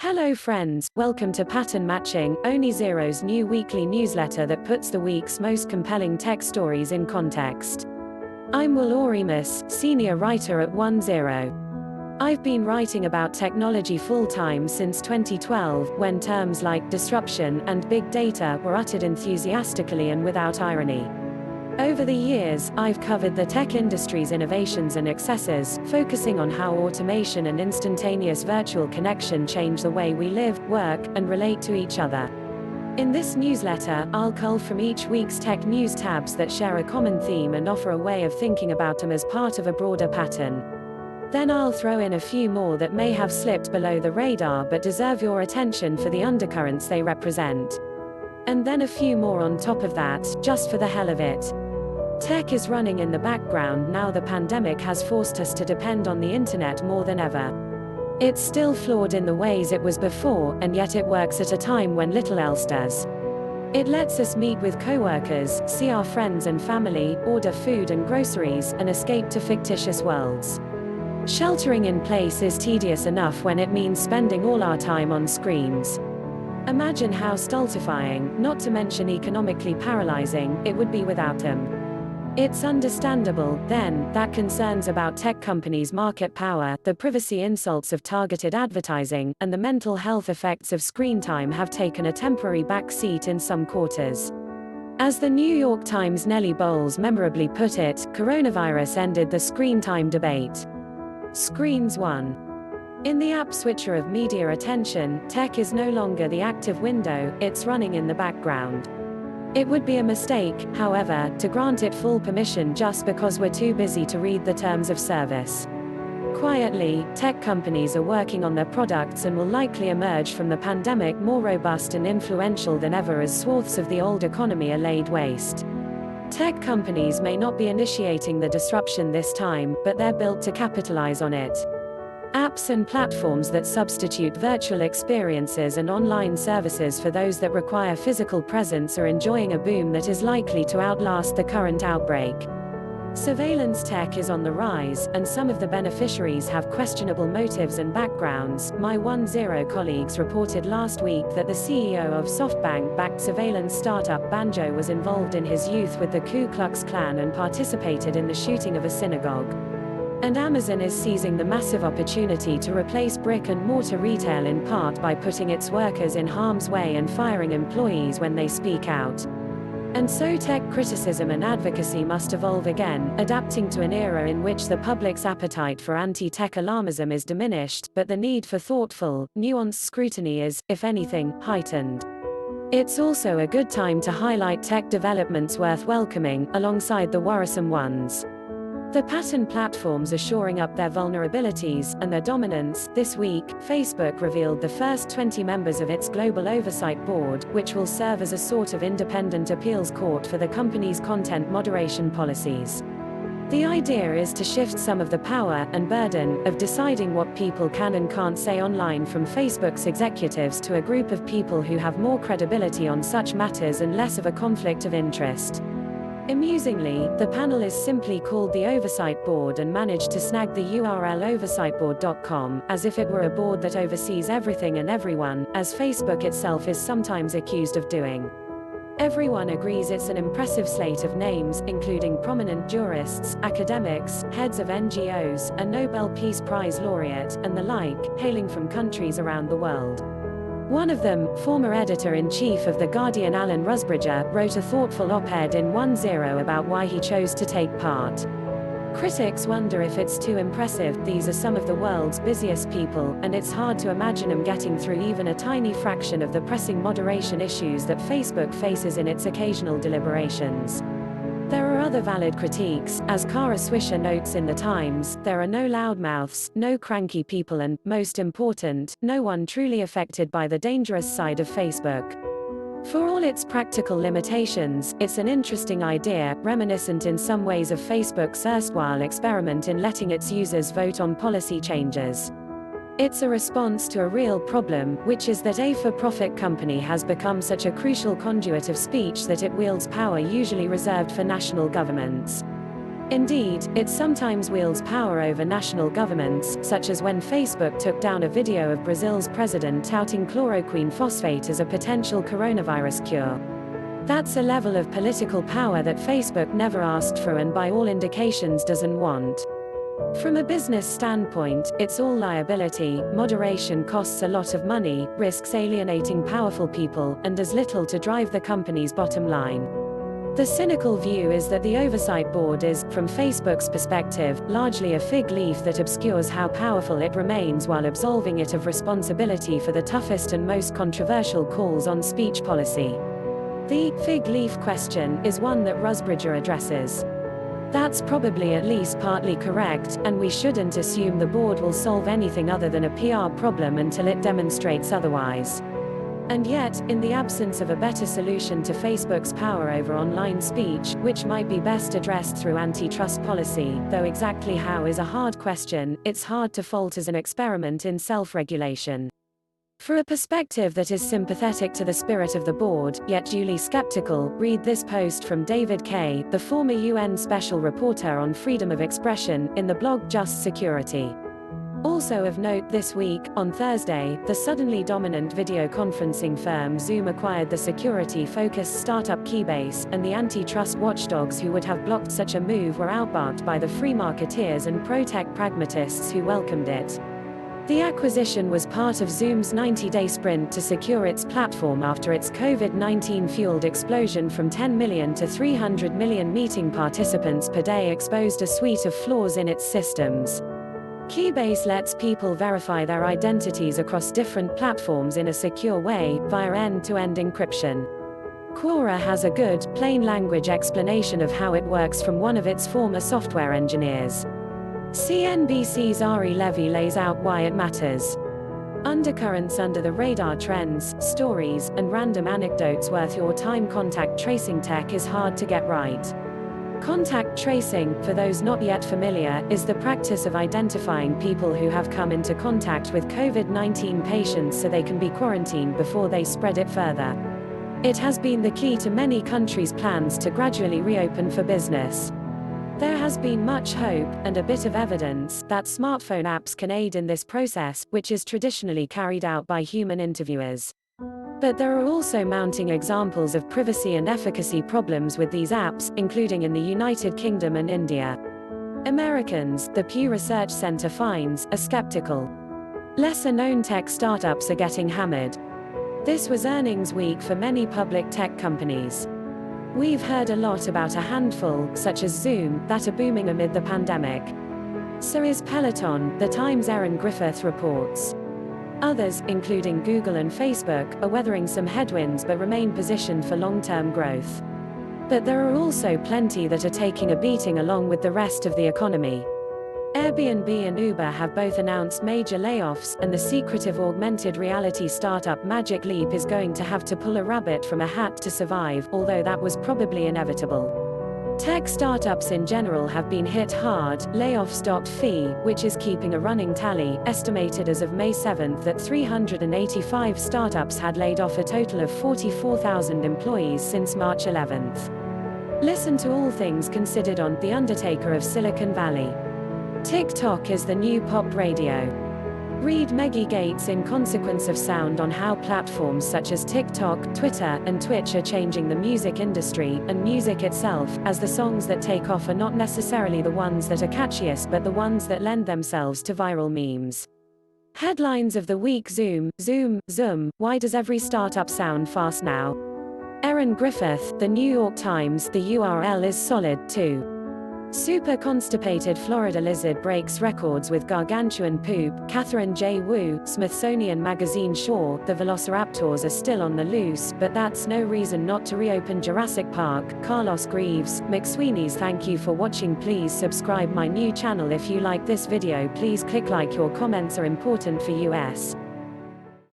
Hello friends, welcome to Pattern Matching, OneZero's new weekly newsletter that puts the week's most compelling tech stories in context. I'm Will Oremus, senior writer at OneZero. I've been writing about technology full-time since 2012, when terms like disruption and big data were uttered enthusiastically and without irony. Over the years, I've covered the tech industry's innovations and excesses, focusing on how automation and instantaneous virtual connection change the way we live, work, and relate to each other. In this newsletter, I'll cull from each week's tech news tabs that share a common theme and offer a way of thinking about them as part of a broader pattern. Then I'll throw in a few more that may have slipped below the radar but deserve your attention for the undercurrents they represent. And then a few more on top of that, just for the hell of it. Tech is running in the background now the pandemic has forced us to depend on the internet more than ever. It's still flawed in the ways it was before, and yet it works at a time when little else does. It lets us meet with coworkers, see our friends and family, order food and groceries, and escape to fictitious worlds. Sheltering in place is tedious enough when it means spending all our time on screens. Imagine how stultifying, not to mention economically paralyzing, it would be without them. It's understandable, then, that concerns about tech companies' market power, the privacy insults of targeted advertising, and the mental health effects of screen time have taken a temporary back seat in some quarters. As the New York Times' Nellie Bowles memorably put it, coronavirus ended the screen time debate. Screens won. In the app switcher of media attention, tech is no longer the active window, it's running in the background. It would be a mistake, however, to grant it full permission just because we're too busy to read the terms of service. Quietly, tech companies are working on their products and will likely emerge from the pandemic more robust and influential than ever as swaths of the old economy are laid waste. Tech companies may not be initiating the disruption this time, but they're built to capitalize on it. Apps and platforms that substitute virtual experiences and online services for those that require physical presence are enjoying a boom that is likely to outlast the current outbreak. Surveillance tech is on the rise, and some of the beneficiaries have questionable motives and backgrounds. My OneZero colleagues reported last week that the CEO of SoftBank-backed surveillance startup Banjo was involved in his youth with the Ku Klux Klan and participated in the shooting of a synagogue. And Amazon is seizing the massive opportunity to replace brick-and-mortar retail in part by putting its workers in harm's way and firing employees when they speak out. And so tech criticism and advocacy must evolve again, adapting to an era in which the public's appetite for anti-tech alarmism is diminished, but the need for thoughtful, nuanced scrutiny is, if anything, heightened. It's also a good time to highlight tech developments worth welcoming, alongside the worrisome ones. The pattern platforms are shoring up their vulnerabilities and their dominance. This week, Facebook revealed the first 20 members of its Global Oversight Board, which will serve as a sort of independent appeals court for the company's content moderation policies. The idea is to shift some of the power and burden of deciding what people can and can't say online from Facebook's executives to a group of people who have more credibility on such matters and less of a conflict of interest. Amusingly, the panel is simply called the Oversight Board and managed to snag the URL oversightboard.com, as if it were a board that oversees everything and everyone, as Facebook itself is sometimes accused of doing. Everyone agrees it's an impressive slate of names, including prominent jurists, academics, heads of NGOs, a Nobel Peace Prize laureate, and the like, hailing from countries around the world. One of them, former editor-in-chief of The Guardian Alan Rusbridger, wrote a thoughtful op-ed in OneZero about why he chose to take part. Critics wonder if it's too impressive. These are some of the world's busiest people, and it's hard to imagine them getting through even a tiny fraction of the pressing moderation issues that Facebook faces in its occasional deliberations. There are other valid critiques. As Kara Swisher notes in The Times, there are no loudmouths, no cranky people and, most important, no one truly affected by the dangerous side of Facebook. For all its practical limitations, it's an interesting idea, reminiscent in some ways of Facebook's erstwhile experiment in letting its users vote on policy changes. It's a response to a real problem, which is that a for-profit company has become such a crucial conduit of speech that it wields power usually reserved for national governments. Indeed, it sometimes wields power over national governments, such as when Facebook took down a video of Brazil's president touting chloroquine phosphate as a potential coronavirus cure. That's a level of political power that Facebook never asked for and by all indications doesn't want. From a business standpoint, it's all liability. Moderation costs a lot of money, risks alienating powerful people, and does little to drive the company's bottom line. The cynical view is that the oversight board is, from Facebook's perspective, largely a fig leaf that obscures how powerful it remains while absolving it of responsibility for the toughest and most controversial calls on speech policy. The fig leaf question is one that Rusbridger addresses. That's probably at least partly correct, and we shouldn't assume the board will solve anything other than a PR problem until it demonstrates otherwise. And yet, in the absence of a better solution to Facebook's power over online speech, which might be best addressed through antitrust policy, though exactly how is a hard question, it's hard to fault as an experiment in self-regulation. For a perspective that is sympathetic to the spirit of the board, yet duly skeptical, read this post from David Kay, the former UN Special Rapporteur on Freedom of Expression, in the blog Just Security. Also of note this week, on Thursday, the suddenly dominant video conferencing firm Zoom acquired the security-focused startup Keybase, and the antitrust watchdogs who would have blocked such a move were outbarked by the free marketeers and pro-tech pragmatists who welcomed it. The acquisition was part of Zoom's 90-day sprint to secure its platform after its COVID-19-fueled explosion from 10 million to 300 million meeting participants per day exposed a suite of flaws in its systems. Keybase lets people verify their identities across different platforms in a secure way, via end-to-end encryption. Quora has a good, plain-language explanation of how it works from one of its former software engineers. CNBC's Ari Levy lays out why it matters. Undercurrents under the radar trends, stories, and random anecdotes worth your time. Contact tracing tech is hard to get right. Contact tracing, for those not yet familiar, is the practice of identifying people who have come into contact with COVID-19 patients so they can be quarantined before they spread it further. It has been the key to many countries' plans to gradually reopen for business. There has been much hope, and a bit of evidence, that smartphone apps can aid in this process, which is traditionally carried out by human interviewers. But there are also mounting examples of privacy and efficacy problems with these apps, including in the United Kingdom and India. Americans, the Pew Research Center finds, are skeptical. Lesser-known tech startups are getting hammered. This was earnings week for many public tech companies. We've heard a lot about a handful, such as Zoom, that are booming amid the pandemic. So is Peloton, the Times' Erin Griffith reports. Others, including Google and Facebook, are weathering some headwinds but remain positioned for long-term growth. But there are also plenty that are taking a beating along with the rest of the economy. Airbnb and Uber have both announced major layoffs, and the secretive augmented reality startup Magic Leap is going to have to pull a rabbit from a hat to survive, although that was probably inevitable. Tech startups in general have been hit hard. Layoffs.fi, which is keeping a running tally, estimated as of May 7 that 385 startups had laid off a total of 44,000 employees since March 11. Listen to All Things Considered on The Undertaker of Silicon Valley. TikTok is the new pop radio. Read Meggie Gates in Consequence of Sound on how platforms such as TikTok, Twitter, and Twitch are changing the music industry, and music itself, as the songs that take off are not necessarily the ones that are catchiest but the ones that lend themselves to viral memes. Headlines of the week: Zoom, why does every startup sound fast now? Erin Griffith, The New York Times, the URL is solid too. Super constipated Florida lizard breaks records with gargantuan poop. Catherine J. Wu, Smithsonian Magazine. Sure, the velociraptors are still on the loose, but that's no reason not to reopen Jurassic Park. Carlos Greaves, McSweeney's. Thank you for watching. Please subscribe my new channel if you like this video. Please click like. Your comments are important for us.